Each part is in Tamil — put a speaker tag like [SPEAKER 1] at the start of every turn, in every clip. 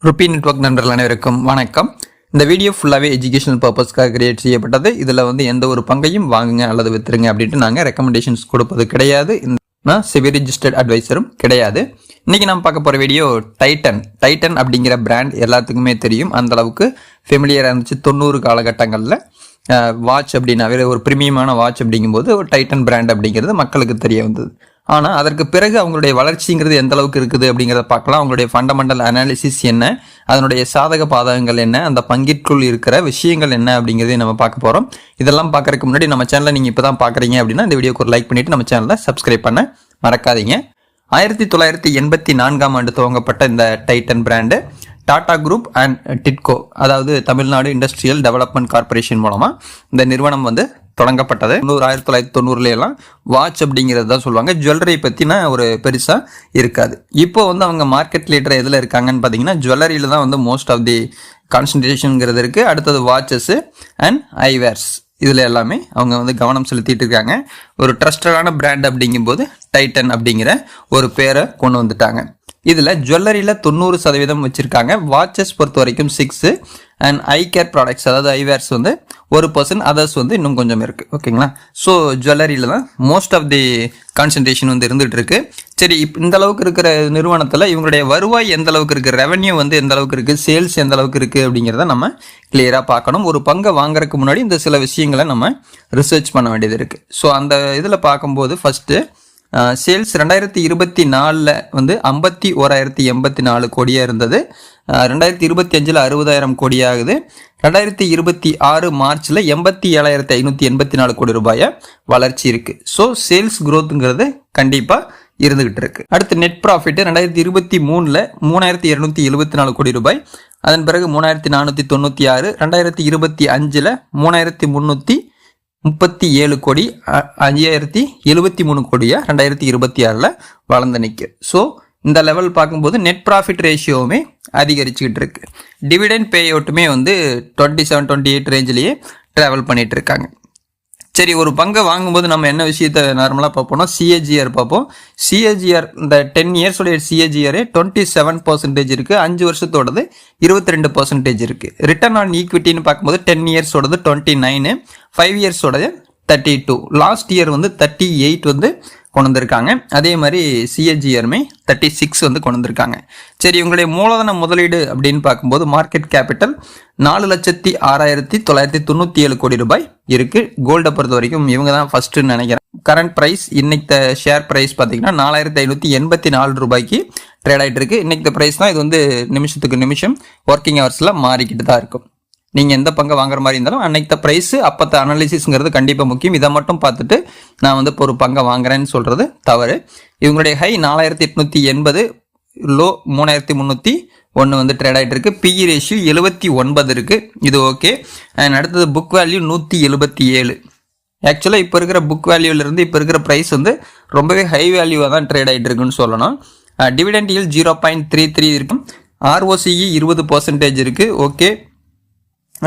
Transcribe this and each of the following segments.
[SPEAKER 1] ருபி நெட்வொர்க் நண்பர்கள் அனைவருக்கும் வணக்கம். இந்த வீடியோ ஃபுல்லாகவே எஜுகேஷனல் பர்பஸ்க்காக கிரியேட் செய்யப்பட்டது. இதில் எந்த ஒரு பங்கையும் வாங்குங்க அல்லது வித்துருங்க அப்படின்ட்டு நாங்கள் ரெக்கமெண்டேஷன்ஸ் கொடுப்பது கிடையாது. செபி ரிஜிஸ்டர்ட் அட்வைசரும் கிடையாது. இன்றைக்கி நம்ம பார்க்க போகிற வீடியோ டைட்டன் அப்படிங்கிற பிராண்ட் எல்லாத்துக்குமே தெரியும். அந்தளவுக்கு ஃபெமிலியராக இருந்துச்சு 90 காலகட்டங்களில். வாட்ச் அப்படின்னாவே ஒரு ப்ரீமியமான வாட்ச் அப்படிங்கும்போது ஒரு டைட்டன் பிராண்ட் அப்படிங்கிறது மக்களுக்கு தெரிய வந்தது. ஆனால் அதற்கு பிறகு அவங்களுடைய வளர்ச்சிங்கிறது எந்த அளவுக்கு இருக்குது அப்படிங்கிறத பார்க்கலாம். அவங்களுடைய ஃபண்டமெண்டல் அனாலிசிஸ் என்ன, அதனுடைய சாதக பாதகங்கள் என்ன, அந்த பங்கிற்குள் இருக்கிற விஷயங்கள் என்ன அப்படிங்கிறதையும் நம்ம பார்க்க போகிறோம். இதெல்லாம் பார்க்கறதுக்கு முன்னாடி நம்ம சேனலை நீங்கள் இப்போ தான் பார்க்குறீங்க அப்படின்னா இந்த வீடியோக்கு ஒரு லைக் பண்ணிவிட்டு நம்ம சேனலை சப்ஸ்கிரைப் பண்ண மறக்காதீங்க. 1984ஆம் ஆண்டு துவங்கப்பட்ட இந்த Titan brand Tata group and TIDCO, அதாவது தமிழ்நாடு இண்டஸ்ட்ரியல் டெவலப்மெண்ட் கார்பரேஷன் மூலமாக இந்த நிறுவனம் தொடங்கப்பட்டது. 1990 வாட்ச் அப்படிங்கிறது தான் சொல்லுவாங்க. ஜுவல்லரி பற்றினா ஒரு பெருசாக இருக்காது. இப்போ அவங்க மார்க்கெட் லீடர் எதில் இருக்காங்கன்னு பார்த்தீங்கன்னா ஜுவல்லரியில் தான் மோஸ்ட் ஆஃப் தி கான்சன்ட்ரேஷனுங்கிறது இருக்குது. அடுத்தது வாட்சஸ்ஸு அண்ட் ஐவேர்ஸ், இதில் எல்லாமே அவங்க கவனம் செலுத்திட்டு இருக்காங்க. ஒரு ட்ரஸ்டடான பிராண்ட் அப்படிங்கும்போது டைட்டன் அப்படிங்கிற ஒரு பேரை கொண்டு வந்துட்டாங்க. இதில் ஜுவல்லரியில் 90% வச்சுருக்காங்க. வாட்சஸ் பொறுத்த வரைக்கும் 6 அண்ட் ஐ கேர் ப்ராடக்ட்ஸ், அதாவது ஐவேர்ஸ் 1%, அதர்ஸ் இன்னும் கொஞ்சம் இருக்குது. ஓகேங்களா? ஸோ ஜுவல்லரியில் தான் மோஸ்ட் ஆஃப் தி கான்சன்ட்ரேஷன் இருந்துகிட்டு இருக்கு. சரி, இந்த அளவுக்கு இருக்கிற நிறுவனத்தில் இவங்களுடைய வருவாய் எந்த அளவுக்கு இருக்குது, ரெவன்யூ எந்த அளவுக்கு இருக்குது, சேல்ஸ் எந்த அளவுக்கு இருக்குது அப்படிங்கிறத நம்ம கிளியராக பார்க்கணும். ஒரு பங்கை வாங்குறதுக்கு முன்னாடி இந்த சில விஷயங்களை நம்ம ரிசர்ச் பண்ண வேண்டியது இருக்குது. ஸோ அந்த இதில் பார்க்கும்போது ஃபஸ்ட்டு சேல்ஸ் 2024 51,084 கோடியாக இருந்தது. 2025 60,000 கோடி ஆகுது. 2026 மார்ச்சில் 87,584 கோடி ரூபாயை வளர்ச்சி இருக்குது. ஸோ சேல்ஸ் குரோத்துங்கிறது கண்டிப்பாக இருந்துகிட்டு இருக்கு. அடுத்து நெட் ப்ராஃபிட் 2023 3,274 கோடி ரூபாய், அதன் பிறகு 3,496, 2025 3,337 கோடி, 5,073 கோடியா 2026 வளர்ந்து நிற்கும். ஸோ இந்த லெவல் பார்க்கும்போது நெட் ப்ராஃபிட் ரேஷியோவுமே அதிகரிச்சுக்கிட்டு இருக்கு. டிவிடெண்ட் பே அவுட்டுமே 27-28 ரேஞ்சிலேயே ட்ராவல் பண்ணிட்டு இருக்காங்க. சரி, ஒரு பங்கை வாங்கும்போது நம்ம என்ன விஷயத்த நார்மலாக பார்ப்போம்னா சிஏஜிஆர் பார்ப்போம். சிஏஜிஆர் இந்த 10 இயர்ஸோடைய சிஏஜிஆரே 27% இருக்குது. 5 வருஷத்தோடது 22% இருக்குது. ரிட்டர்ன் ஆன் ஈக்விட்டின்னு பார்க்கும்போது 10 இயர்ஸோடது 29, 5 இயர்ஸோடது 32, லாஸ்ட் இயர் 38 கொண்டு வந்திருக்காங்க. அதே மாதிரி சிஏஜிஆருமே 36 கொண்டு வந்திருக்காங்க. சரி, இவங்களுடைய மூலதன முதலீடு அப்படின்னு பார்க்கும்போது மார்க்கெட் கேபிட்டல் 4,06,997 கோடி ரூபாய் இருக்கு. கோல்டை பொறுத்த வரைக்கும் இவங்க தான் ஃபர்ஸ்ட்னு நினைக்கிறேன். கரண்ட் ப்ரைஸ் இன்னைக்கு ஷேர் ப்ரைஸ் பார்த்தீங்கன்னா 4,584 ரூபாய்க்கு ட்ரேட் ஆகிட்டு இருக்கு. இன்னைக்கு ப்ரைஸ் தான். இது நிமிஷத்துக்கு நிமிஷம் ஒர்க்கிங் ஹவர்ஸில் மாறிக்கிட்டு தான் இருக்கும். நீங்கள் எந்த பங்கை வாங்குற மாதிரி இருந்தாலும் அன்னைக்கு ப்ரைஸ் அப்போத்த அனாலிசிஸ்ங்கிறது கண்டிப்பாக முக்கியம். இதை மட்டும் பார்த்துட்டு நான் இப்போ ஒரு பங்கை வாங்குறேன்னு சொல்கிறது தவறு. இவங்களுடைய ஹை 4,880, லோ 3,301 ட்ரேட் ஆகிட்டு இருக்கு. பிஇ ரேஷியோ 79 இருக்குது. இது ஓகே. அண்ட் அடுத்தது புக் வேல்யூ 177. ஆக்சுவலாக இப்போ இருக்கிற புக் வேல்யூலேருந்து இப்போ இருக்கிற ப்ரைஸ் ரொம்பவே ஹை வேல்யூவாக தான் ட்ரேட் ஆகிட்டு இருக்குன்னு சொல்லணும். டிவிடெண்ட் ஈல்ட் 0.33 இருக்கும். ஆர்ஓசிஇ 20% இருக்குது. Okay.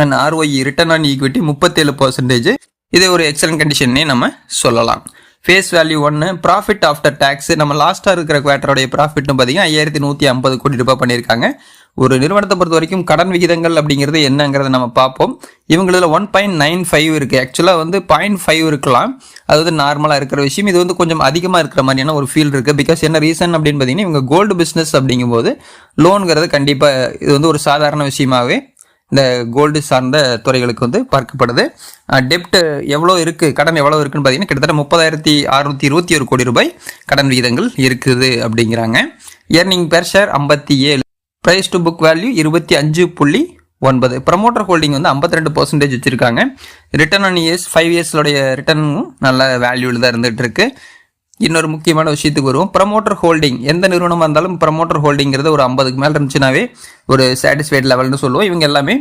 [SPEAKER 1] And ROE return on equity 37%. இதே ஒரு எக்ஸலன்ட் கண்டிஷன்னே நம்ம சொல்லலாம். Face value 1, profit after tax நம்ம லாஸ்ட்டாக இருக்கிற குவார்ட்டருடைய ப்ராஃபிட்னு பார்த்தீங்கன்னா 5,150 கோடி ரூபாய் பண்ணியிருக்காங்க. ஒரு நிறுவனத்தை பொறுத்த வரைக்கும் கடன் விகிதங்கள் அப்படிங்கிறது என்னங்கிறத நம்ம பார்ப்போம். இவங்களில் 1.95 இருக்குது. ஆக்சுவலாக 0.5 இருக்கலாம். அது நார்மலாக இருக்கிற விஷயம். இது கொஞ்சம் அதிகமாக இருக்கிற மாதிரியான ஒரு ஃபீல் இருக்குது. பிகாஸ் என்ன ரீசன் அப்படின்னு பார்த்தீங்கன்னா இவங்க கோல்டு பிஸ்னஸ் அப்படிங்கும்போது லோனுங்கிறது கண்டிப்பாக இது ஒரு சாதாரண விஷயமாகவே இந்த கோல்டு சார்ந்த துறைகளுக்கு பார்க்கப்படுது. டெப்ட் எவ்வளோ இருக்குது, கடன் எவ்வளோ இருக்குன்னு பார்த்தீங்கன்னா கிட்டத்தட்ட 30,621 கோடி ரூபாய் கடன் விகிதங்கள் இருக்குது அப்படிங்கிறாங்க. Earning per share 57, price to book value 25.9. Promoter holding 52% வச்சுருக்காங்க. ரிட்டர்ன் ஆன் இயர்ஸ் 5 இயர்ஸோடைய ரிட்டர்னும் நல்ல வேல்யூவில் தான் இருந்துகிட்டு இருக்கு. இன்னொரு முக்கியமான விஷயத்துக்கு வருவோம். ப்ரமோட்டர் ஹோல்டிங் எந்த நிறுவனமாக இருந்தாலும் ப்ரமோட்டர் ஹோல்டிங்கிறது ஒரு 50க்கு மேலே இருந்துச்சுனாவே ஒரு சாட்டிஸ்ஃபைட் லெவல்னு சொல்லுவோம். இவங்க எல்லாமே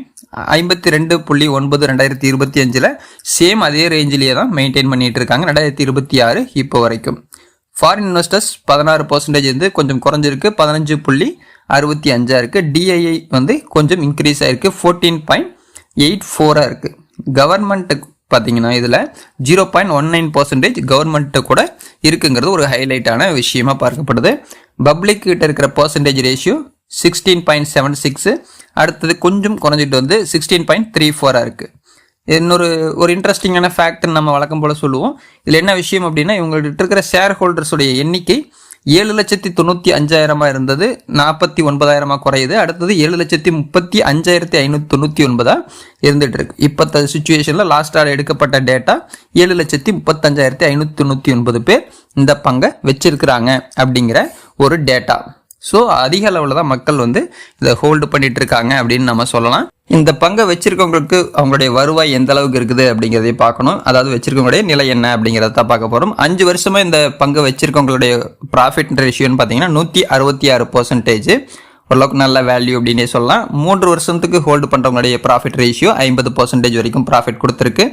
[SPEAKER 1] 52.9 2025 சேம் அதே ரேஞ்சிலேயே தான் மெயின்டைன் பண்ணிட்டு இருக்காங்க. 2026 இப்போ வரைக்கும். ஃபாரின் இன்வெஸ்டர்ஸ் 16% கொஞ்சம் குறைஞ்சிருக்கு. 15.65 இருக்குது. டிஐஐ கொஞ்சம் இன்க்ரீஸ் ஆயிருக்கு. 14.84 இருக்குது. கவர்மெண்ட்டுக்கு பார்த்தீங்கன்னா இதில் 0.19% கவர்மெண்ட்டு கூட இருக்குங்கிறது ஒரு ஹைலைட்டான விஷயமா பார்க்கப்படுது. பப்ளிக் கிட்ட இருக்கிற பர்சன்டேஜ் ரேஷியோ 16.76, அடுத்தது கொஞ்சம் குறைஞ்சிட்டு வந்து 16.34 இருக்குது. ஒரு இன்ட்ரெஸ்டிங்கான ஃபேக்ட் நம்ம வழக்கம் போல் சொல்லுவோம். இதில் என்ன விஷயம் அப்படின்னா, இவங்கள்ட்ட இருக்கிற ஷேர் ஹோல்டர்ஸுடைய எண்ணிக்கை 7,95,000 இருந்தது, 49,000 குறையுது. அடுத்தது 7,35,599 இருந்துட்டு இருக்கு. இப்போ சுச்சுவேஷனில் லாஸ்டாக எடுக்கப்பட்ட டேட்டா 7,35,599 பேர் இந்த பங்கை வச்சிருக்கிறாங்க அப்படிங்கிற ஒரு டேட்டா. ஸோ அதிக அளவில் தான் மக்கள் வந்து இதை ஹோல்டு பண்ணிட்டு இருக்காங்க அப்படின்னு நம்ம சொல்லலாம். இந்த பங்கை வச்சிருக்கவங்களுக்கு அவங்களுடைய வருவாய் எந்த அளவுக்கு இருக்குது அப்படிங்கிறதை பார்க்கணும். அதாவது வச்சிருக்கவங்களுடைய நிலை என்ன அப்படிங்கிறத தான் பார்க்க போகிறோம். 5 வருஷமா இந்த பங்கை வச்சிருக்கவங்களுடைய ப்ராஃபிட் ரேஷியோன்னு பார்த்தீங்கன்னா 166%, ஓரளவுக்கு நல்ல வேல்யூ அப்படின்னே சொல்லலாம். 3 வருஷத்துக்கு ஹோல்டு பண்ணுறவங்களுடைய ப்ராஃபிட் ரேஷியோ 50% வரைக்கும் ப்ராஃபிட் கொடுத்துருக்கு.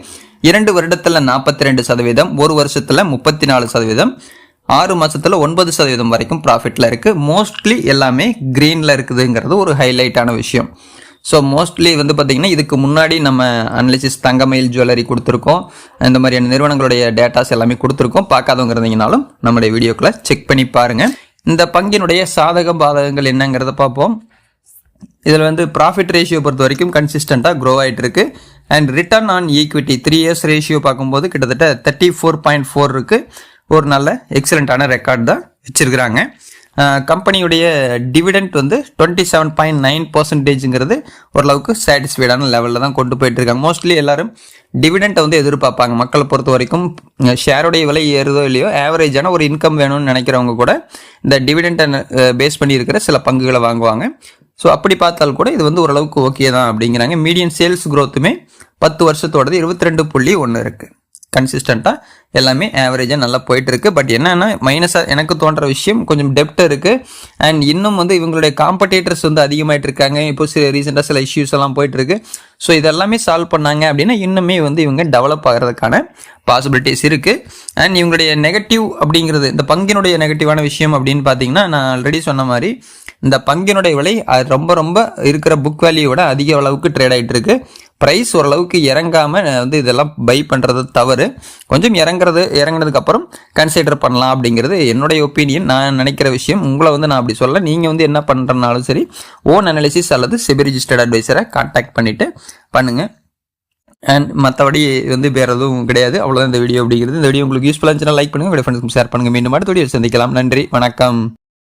[SPEAKER 1] 2 வருடத்தில் 42%, 1 வருஷத்தில் 34%, 6 மாதத்தில் 9% வரைக்கும் ப்ராஃபிட்டில் இருக்குது. மோஸ்ட்லி எல்லாமே க்ரீனில் இருக்குதுங்கிறது ஒரு ஹைலைட்டான விஷயம். ஸோ மோஸ்ட்லி வந்து பார்த்திங்கன்னா இதுக்கு முன்னாடி நம்ம அனலிசிஸ் தங்கமயில் ஜுவல்லரி கொடுத்துருக்கோம், இந்த மாதிரியான நிறுவனங்களுடைய டேட்டாஸ் எல்லாமே கொடுத்துருக்கோம். பார்க்காதவங்க இருந்தீங்கனாலும் நம்மளுடைய வீடியோக்களை செக் பண்ணி பாருங்கள். இந்த பங்கினுடைய சாதக பாதகங்கள் என்னங்கிறத பார்ப்போம். இதில் வந்து ப்ராஃபிட் ரேஷியோ பொறுத்த வரைக்கும் கன்சிஸ்டண்ட்டாக க்ரோ ஆகிட்டு இருக்கு. And return on equity 3 years ratio பார்க்கும்போது கிட்டத்தட்ட 34.4 இருக்குது. ஒரு நல்ல எக்ஸலண்ட்டான ரெக்கார்ட் தான் வச்சிருக்கிறாங்க. கம்பெனியுடைய டிவிடெண்ட் வந்து 27.9%ங்கிறது ஓரளவுக்கு சாட்டிஸ்ஃபைடான லெவலில் தான் கொண்டு போயிட்டு இருக்காங்க. மோஸ்ட்லி எல்லாரும் டிவிடெண்ட்டை வந்து எதிர்பார்ப்பாங்க. மக்களை பொறுத்த வரைக்கும் ஷேருடைய விலை ஏறுதோ இல்லையோ ஆவரேஜான ஒரு இன்கம் வேணும்னு நினைக்கிறவங்க கூட இந்த டிவிடெண்ட்டை பேஸ் பண்ணி இருக்கிற சில பங்குகளை வாங்குவாங்க. ஸோ அப்படி பார்த்தால் கூட இது வந்து ஓரளவுக்கு ஓகே தான் அப்படிங்கிறாங்க. மீடியன் சேல்ஸ் க்ரோத்துமே 10 வருஷத்தோடது 22.1 இருக்குது. கன்சிஸ்டண்ட்டாக எல்லாமே ஆவரேஜாக நல்லா போயிட்டு இருக்கு. பட் என்னன்னா மைனஸாக எனக்கு தோன்ற விஷயம் கொஞ்சம் டெப்ட் இருக்குது. அண்ட் இன்னும் வந்து இவங்களுடைய காம்படேட்டர்ஸ் வந்து அதிகமாகிட்டு இருக்காங்க. இப்போ ரீசெண்டாக சில இஷ்யூஸ் எல்லாம் போயிட்டு இருக்கு. ஸோ இதெல்லாமே சால்வ் பண்ணாங்க அப்படின்னா இன்னுமே வந்து இவங்க டெவலப் ஆகிறதுக்கான பாசிபிலிட்டிஸ் இருக்குது. அண்ட் இவங்களுடைய நெகட்டிவ் அப்படிங்கிறது, இந்த பங்கினுடைய நெகட்டிவான விஷயம் அப்படின்னு பார்த்தீங்கன்னா, நான் ஆல்ரெடி சொன்ன மாதிரி இந்த பங்கினுடைய விலை ரொம்ப ரொம்ப இருக்கிற புக் வேல்யூவோட அதிக அளவுக்கு ட்ரேட் ஆகிட்டு இருக்கு. ப்ரைஸ் ஓரளவுக்கு இறங்காமல் வந்து இதெல்லாம் பை பண்ணுறது தவறு. கொஞ்சம் இறங்கினதுக்கு அப்புறம் கன்சிடர் பண்ணலாம் அப்படிங்கிறது என்னுடைய ஒப்பீனியன், நான் நினைக்கிற விஷயம். உங்களை வந்து நான் அப்படி சொல்ல, நீங்கள் வந்து என்ன பண்ணுறனாலும் சரி ஓன் அனாலிசிஸ் அல்லது செபி ரிஜிஸ்டர்ட் அட்வைசரை கான்டாக்ட் பண்ணிவிட்டு பண்ணுங்கள். அண்ட் மற்றபடி வந்து வேறு எதுவும் கிடையாது. அவ்வளோதான் இந்த வீடியோ அப்படிங்கிறது. இந்த வீடியோ உங்களுக்கு யூஸ்ஃபுல்லாக இருந்துச்சுன்னா லைக் பண்ணுங்கள், உங்களுடைய ஃப்ரெண்ட்ஸ்க்கு ஷேர் பண்ணுங்கள். மீண்டும் அடுத்த வீடியோ சந்திக்கலாம். நன்றி, வணக்கம்.